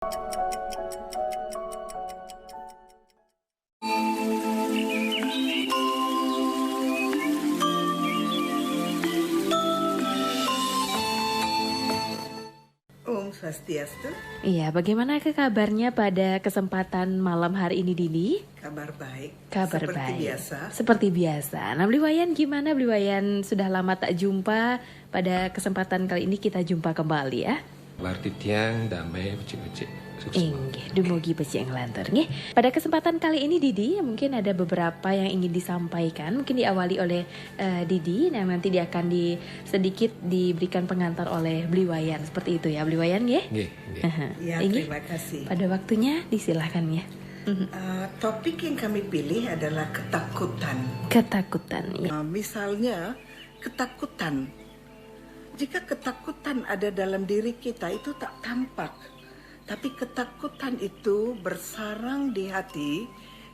Om Swastiastu. Iya, bagaimana kabarnya pada kesempatan malam hari ini, Didi? Kabar baik. Kabar Seperti baik. biasa. Seperti biasa. Nah, Bliwayan gimana? Bliwayan sudah lama tak jumpa. Pada kesempatan kali ini kita jumpa kembali ya. Berarti tiang damai becik-becik. Inggih, dumugi beci yang lantar nggih. Pada kesempatan kali ini Didi, mungkin ada beberapa yang ingin disampaikan. Mungkin diawali oleh Didi, nah nanti dia akan sedikit diberikan pengantar oleh Bliwayan. Seperti itu ya, Bliwayan nggih? Nggih. Ya, Inggih. terima kasih. Pada waktunya disilahkan ya. Topik yang kami pilih adalah ketakutan. Ketakutan ya. Misalnya, ketakutan. Jika ketakutan ada dalam diri kita itu tak tampak. Tapi ketakutan itu bersarang di hati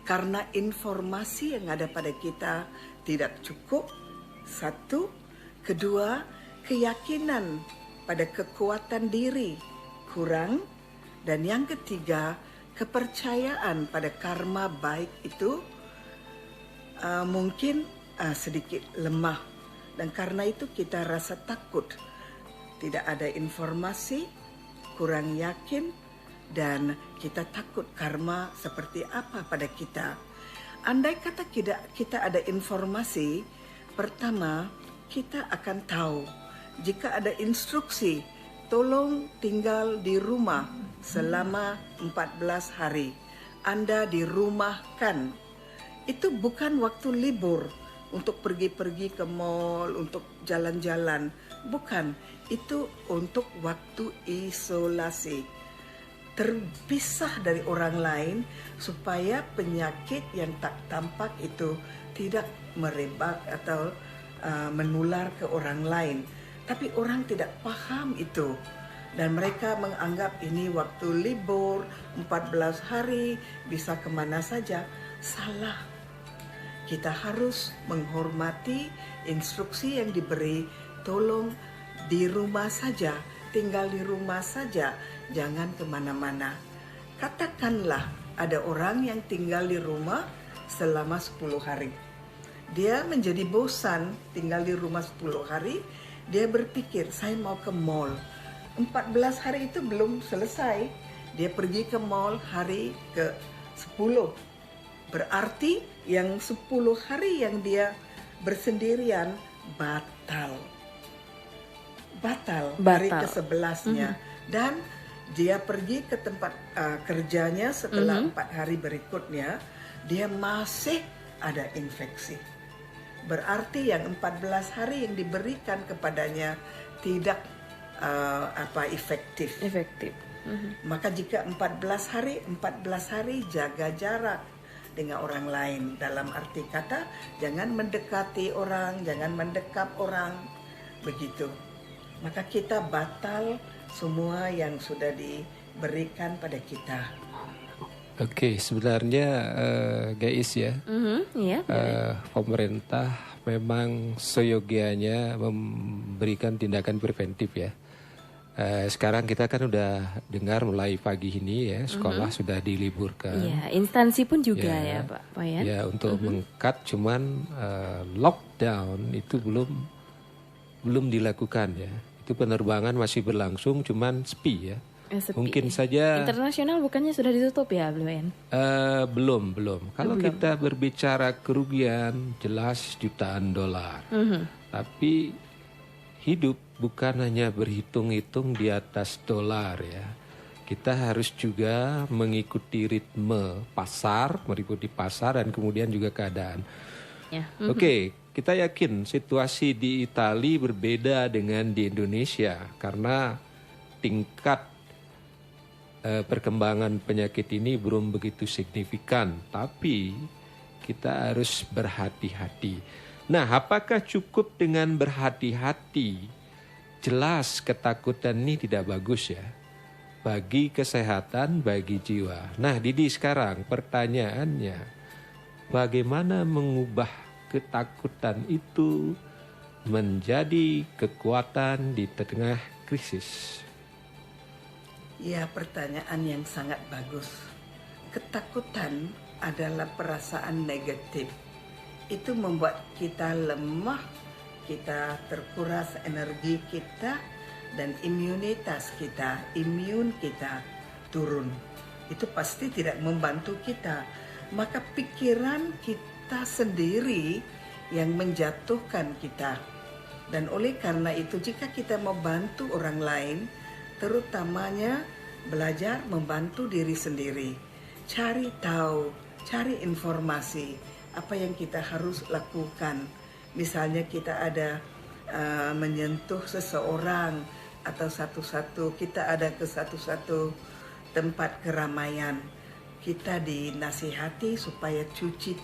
karena informasi yang ada pada kita tidak cukup. Satu. Kedua, keyakinan pada kekuatan diri kurang. Dan yang ketiga, kepercayaan pada karma baik itu mungkin sedikit lemah. Dan karena itu kita rasa takut. Tidak ada informasi, kurang yakin, dan kita takut karma seperti apa pada kita. Andai kata kita ada informasi, pertama kita akan tahu. Jika ada instruksi, tolong tinggal di rumah selama 14 hari. Anda dirumahkan. Itu bukan waktu libur untuk pergi-pergi ke mall, untuk jalan-jalan. Bukan, itu untuk waktu isolasi. Terpisah dari orang lain supaya penyakit yang tak tampak itu tidak merebak atau menular ke orang lain. Tapi orang tidak paham itu. Dan mereka menganggap ini waktu libur, 14 hari, bisa kemana saja. Salah. Kita harus menghormati instruksi yang diberi. Tolong di rumah saja, tinggal di rumah saja, jangan kemana-mana. Katakanlah ada orang yang tinggal di rumah selama 10 hari. Dia menjadi bosan tinggal di rumah 10 hari. Dia berpikir, saya mau ke mall. 14 hari itu belum selesai. Dia pergi ke mall hari ke-10. Berarti yang 10 hari yang dia bersendirian batal hari ke-11-nya. Dan dia pergi ke tempat kerjanya setelah 4 hari berikutnya, dia masih ada infeksi. Berarti yang 14 hari yang diberikan kepadanya tidak efektif. Maka jika 14 hari jaga jarak dengan orang lain. Dalam arti kata, jangan mendekati orang, jangan mendekap orang, begitu. Maka kita batal semua yang sudah diberikan pada kita. Oke, sebenarnya guys ya, pemerintah memang seyogianya memberikan tindakan preventif ya. Sekarang kita kan udah dengar mulai pagi ini ya, sekolah sudah diliburkan. Ya, instansi pun juga ya Pak Wayan. Ya, untuk meng-cut cuman lockdown itu belum dilakukan ya. Itu penerbangan masih berlangsung, cuman sepi ya. Sepi. Mungkin saja internasional bukannya sudah ditutup ya, Bliwayan? Belum. Kalau kita berbicara kerugian, jelas jutaan dolar. Tapi hidup bukan hanya berhitung-hitung di atas dolar ya. Kita harus juga mengikuti ritme pasar, mengikuti pasar dan kemudian juga keadaan. Oke, kita yakin situasi di Italia berbeda dengan di Indonesia karena tingkat perkembangan penyakit ini belum begitu signifikan, tapi kita harus berhati-hati. Nah, apakah cukup dengan berhati-hati? Jelas ketakutan ini tidak bagus ya, bagi kesehatan, bagi jiwa. Nah, Didi, sekarang pertanyaannya, bagaimana mengubah ketakutan itu menjadi kekuatan di tengah krisis? Ya, pertanyaan yang sangat bagus. Ketakutan adalah perasaan negatif. Itu membuat kita lemah, kita terkuras energi kita, dan imun kita turun. Itu pasti tidak membantu kita. Maka pikiran kita sendiri yang menjatuhkan kita. Dan oleh karena itu, jika kita mau bantu orang lain, terutamanya belajar membantu diri sendiri. Cari tahu, cari informasi apa yang kita harus lakukan. Misalnya kita ada menyentuh seseorang atau kita ada ke satu tempat keramaian. Kita dinasihati supaya cuci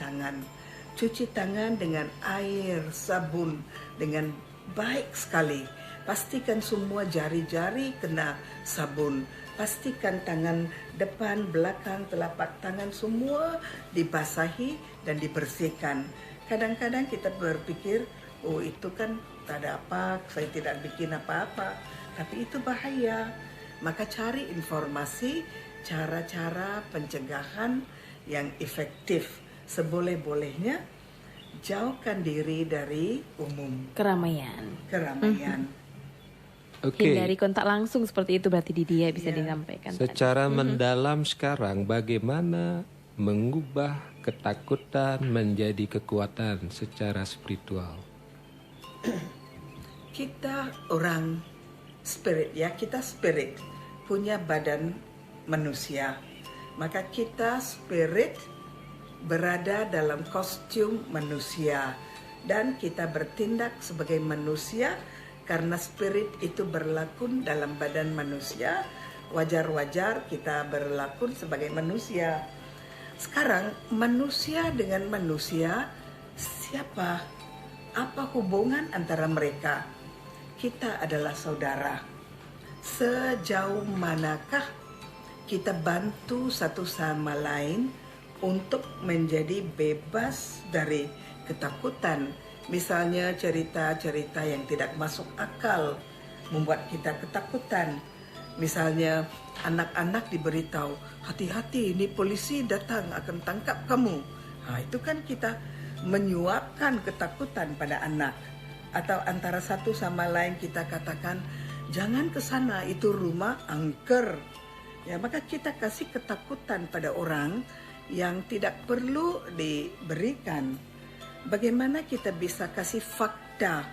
tangan dengan air, sabun, dengan baik sekali. Pastikan semua jari-jari kena sabun. Pastikan tangan depan, belakang, telapak tangan semua dibasahi dan dibersihkan. Kadang-kadang kita berpikir, oh itu kan tak ada apa, saya tidak bikin apa-apa. Tapi itu bahaya. Maka cari informasi, cara-cara pencegahan yang efektif. Seboleh-bolehnya jauhkan diri dari keramaian. Oke. Hindari kontak langsung seperti itu berarti Didi ya bisa disampaikan. Secara mendalam sekarang bagaimana mengubah ketakutan menjadi kekuatan secara spiritual? Kita orang spirit ya, kita spirit punya badan manusia. Maka kita spirit berada dalam kostum manusia dan kita bertindak sebagai manusia karena spirit itu berlaku dalam badan manusia. Wajar-wajar kita berlaku sebagai manusia. Sekarang manusia dengan manusia, siapa? Apa hubungan antara mereka? Kita adalah saudara. Sejauh manakah kita bantu satu sama lain untuk menjadi bebas dari ketakutan? Misalnya cerita-cerita yang tidak masuk akal membuat kita ketakutan. Misalnya anak-anak diberitahu, hati-hati ini polisi datang akan tangkap kamu. Itu kan kita menyuapkan ketakutan pada anak. Atau antara satu sama lain kita katakan, jangan ke sana, itu rumah angker. Ya, maka kita kasih ketakutan pada orang yang tidak perlu diberikan. Bagaimana kita bisa kasih fakta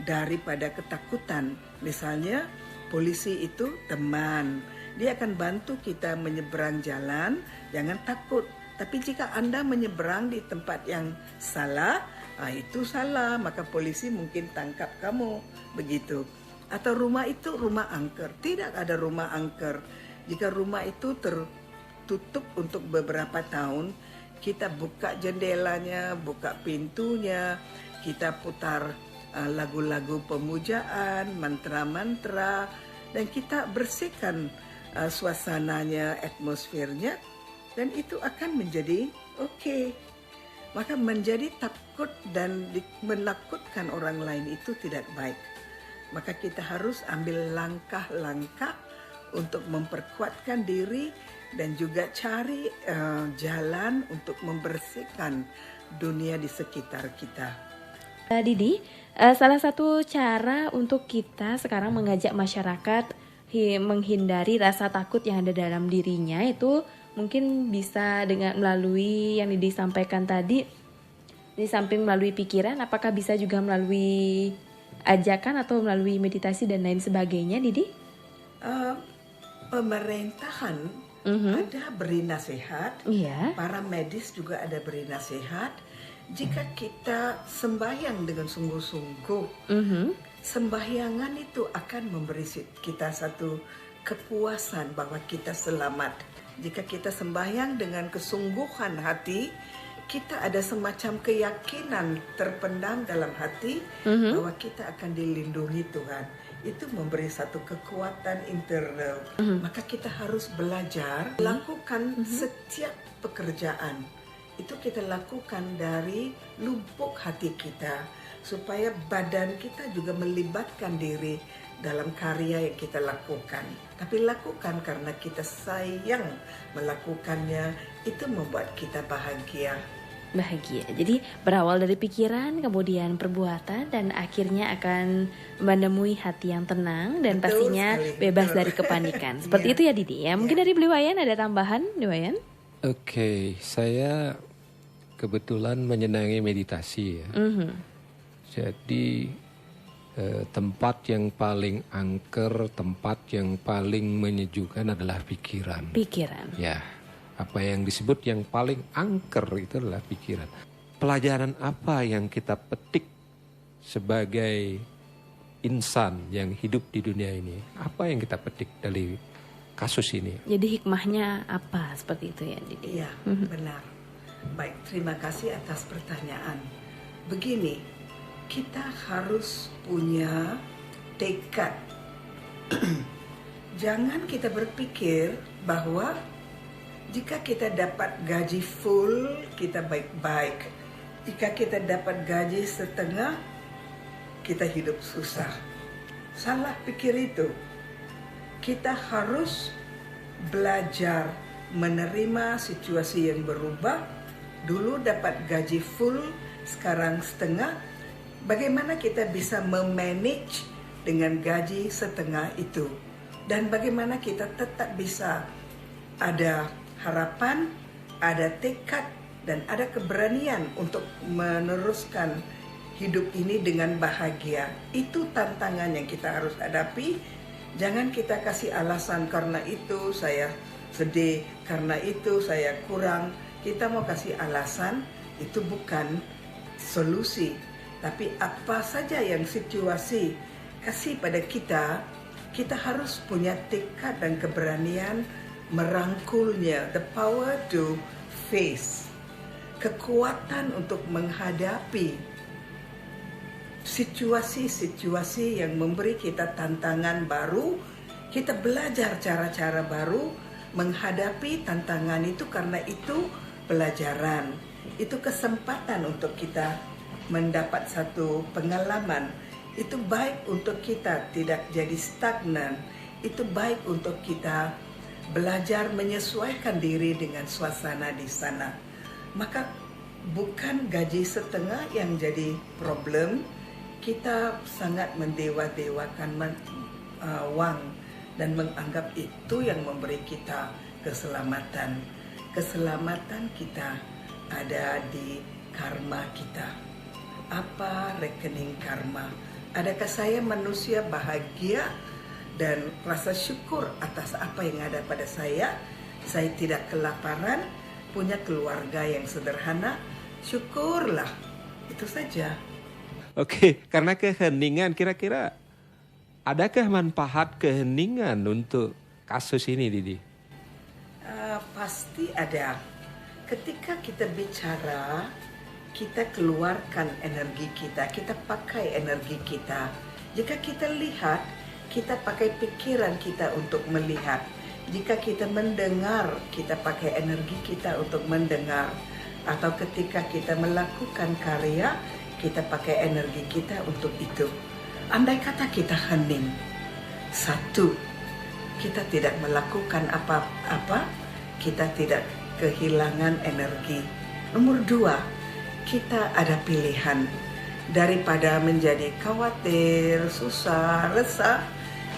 daripada ketakutan? Misalnya polisi itu teman, dia akan bantu kita menyeberang jalan, jangan takut. Tapi jika Anda menyeberang di tempat yang salah, itu salah, maka polisi mungkin tangkap kamu, begitu. Atau rumah itu rumah angker, tidak ada rumah angker. Jika rumah itu tertutup untuk beberapa tahun, kita buka jendelanya, buka pintunya, kita putar lagu-lagu pemujaan, mantra-mantra, dan kita bersihkan suasananya, atmosfernya, dan itu akan menjadi oke. Maka menjadi takut dan menakutkan orang lain itu tidak baik. Maka kita harus ambil langkah-langkah untuk memperkuatkan diri dan juga cari jalan untuk membersihkan dunia di sekitar kita. Didi, salah satu cara untuk kita sekarang mengajak masyarakat menghindari rasa takut yang ada dalam dirinya itu mungkin bisa dengan melalui yang Didi sampaikan tadi, di samping melalui pikiran, apakah bisa juga melalui ajakan atau melalui meditasi dan lain sebagainya, Didi? Pemerintahan ada beri nasihat, para medis juga ada beri nasihat. Jika kita sembahyang dengan sungguh-sungguh, sembahyangan itu akan memberi kita satu kepuasan bahwa kita selamat. Jika kita sembahyang dengan kesungguhan hati, kita ada semacam keyakinan terpendam dalam hati bahwa kita akan dilindungi Tuhan. Itu memberi satu kekuatan internal. Maka kita harus belajar lakukan setiap pekerjaan. Itu kita lakukan dari lubuk hati kita. supaya badan kita juga melibatkan diri dalam karya yang kita lakukan. Tapi lakukan karena kita sayang melakukannya, itu membuat kita bahagia. Bahagia. Jadi berawal dari pikiran, kemudian perbuatan, dan akhirnya akan menemui hati yang tenang dan Betul pastinya sekali. bebas Betul. dari kepanikan. Seperti Iya. itu ya Didi ya. Mungkin dari Beli Wayan ada tambahan, Beli Wayan? Oke, saya kebetulan menyenangi meditasi ya. Jadi tempat yang paling angker, tempat yang paling menyejukkan adalah pikiran. Pikiran. Ya, apa yang disebut yang paling angker itu adalah pikiran. Pelajaran apa yang kita petik sebagai insan yang hidup di dunia ini? Apa yang kita petik dari kasus ini? Jadi hikmahnya apa seperti itu ya Didi? Iya, benar. Baik, terima kasih atas pertanyaan. Begini, kita harus punya tekad. Jangan kita berpikir bahwa jika kita dapat gaji full, kita baik-baik. Jika kita dapat gaji setengah, kita hidup susah. Salah pikir itu. Kita harus belajar menerima situasi yang berubah. Dulu dapat gaji full, sekarang setengah. Bagaimana kita bisa memanage dengan gaji setengah itu? Dan bagaimana kita tetap bisa ada harapan, ada tekad, dan ada keberanian untuk meneruskan hidup ini dengan bahagia. Itu tantangan yang kita harus hadapi. Jangan kita kasih alasan karena itu saya sedih, karena itu saya kurang. Kita mau kasih alasan, itu bukan solusi. Tapi apa saja yang situasi kasih pada kita, kita harus punya tekad dan keberanian merangkulnya, the power to face, kekuatan untuk menghadapi situasi-situasi yang memberi kita tantangan baru. Kita belajar cara-cara baru menghadapi tantangan itu, karena itu pelajaran, itu kesempatan untuk kita mendapat satu pengalaman. Itu baik untuk kita tidak jadi stagnan, itu baik untuk kita belajar menyesuaikan diri dengan suasana di sana. Maka bukan gaji setengah yang jadi problem. Kita sangat mendewa-dewakan wang dan menganggap itu yang memberi kita keselamatan. Keselamatan kita ada di karma kita. Apa rekening karma? Adakah saya manusia bahagia dan rasa syukur atas apa yang ada pada saya? Saya tidak kelaparan, punya keluarga yang sederhana, syukurlah. Itu saja. Oke, karena keheningan, kira-kira adakah manfaat keheningan untuk kasus ini, Didi? Pasti ada. Ketika kita bicara, kita keluarkan energi kita, kita pakai energi kita. Jika kita lihat, kita pakai pikiran kita untuk melihat. Jika kita mendengar, kita pakai energi kita untuk mendengar. Atau ketika kita melakukan karya, kita pakai energi kita untuk itu. Andai kata kita hening, satu, kita tidak melakukan apa-apa, kita tidak kehilangan energi. Nomor dua, kita ada pilihan. Daripada menjadi khawatir, susah, resah,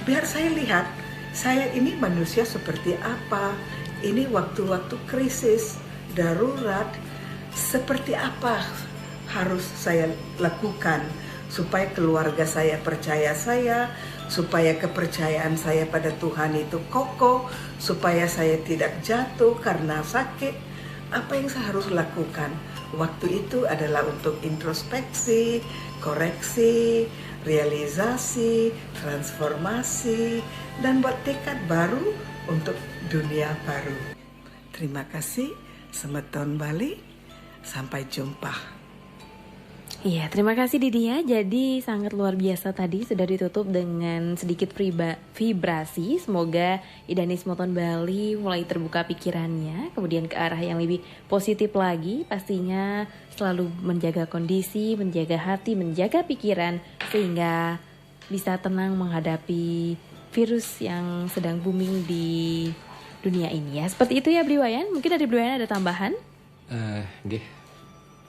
biar saya lihat, saya ini manusia seperti apa. Ini waktu-waktu krisis, darurat, seperti apa harus saya lakukan supaya keluarga saya percaya saya, supaya kepercayaan saya pada Tuhan itu kokoh, supaya saya tidak jatuh karena sakit. Apa yang saya harus lakukan? Waktu itu adalah untuk introspeksi, koreksi, realisasi, transformasi, dan buat tekad baru untuk dunia baru. Terima kasih, selamat tahun Bali, sampai jumpa. Iya, terima kasih Didi ya. Jadi sangat luar biasa tadi sudah ditutup dengan sedikit vibrasi. Semoga Idanis Moton Bali mulai terbuka pikirannya, kemudian ke arah yang lebih positif lagi. Pastinya selalu menjaga kondisi, menjaga hati, menjaga pikiran sehingga bisa tenang menghadapi virus yang sedang booming di dunia ini ya. Seperti itu ya Bliwayan. Mungkin dari Bliwayan ada tambahan? Nggih.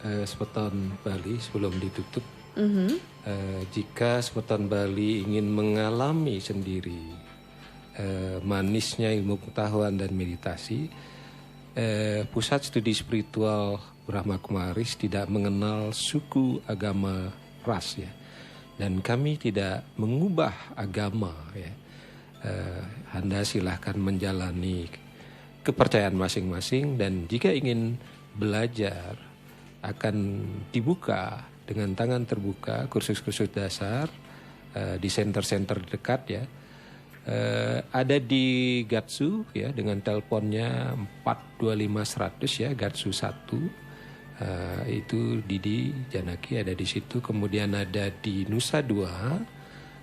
Semeton Bali sebelum ditutup, jika Semeton Bali ingin mengalami sendiri manisnya ilmu pengetahuan dan meditasi, Pusat Studi Spiritual Brahma Kumaris tidak mengenal suku, agama, ras ya, dan kami tidak mengubah agama ya. Anda silahkan menjalani kepercayaan masing-masing, dan jika ingin belajar akan dibuka dengan tangan terbuka kursus-kursus dasar di center-center dekat ya. Ada di Gatsu ya dengan teleponnya 425 100 ya, Gatsu 1. Itu Didi Janaki ada di situ. Kemudian ada di Nusa Dua,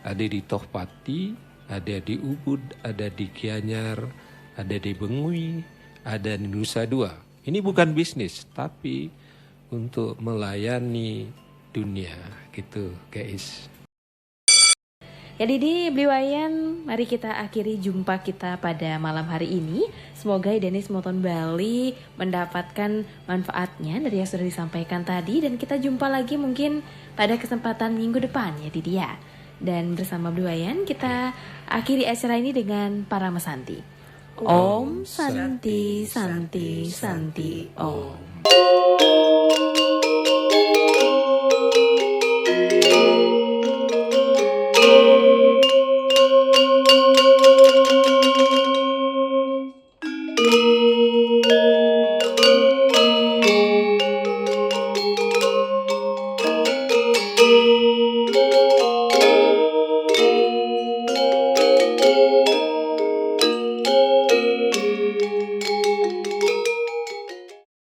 ada di Tohpati, ada di Ubud, ada di Gianyar, ada di Bengui, ada di Nusa Dua. Ini bukan bisnis, tapi untuk melayani dunia gitu guys. Ya Didi, Bliwayan, mari kita akhiri jumpa kita pada malam hari ini. Semoga Idanis Moton Bali mendapatkan manfaatnya dari yang sudah disampaikan tadi, dan kita jumpa lagi mungkin pada kesempatan minggu depan ya Didi ya. Dan bersama Bliwayan kita akhiri acara ini dengan para mesanti. Om Santi Santi Santi Om.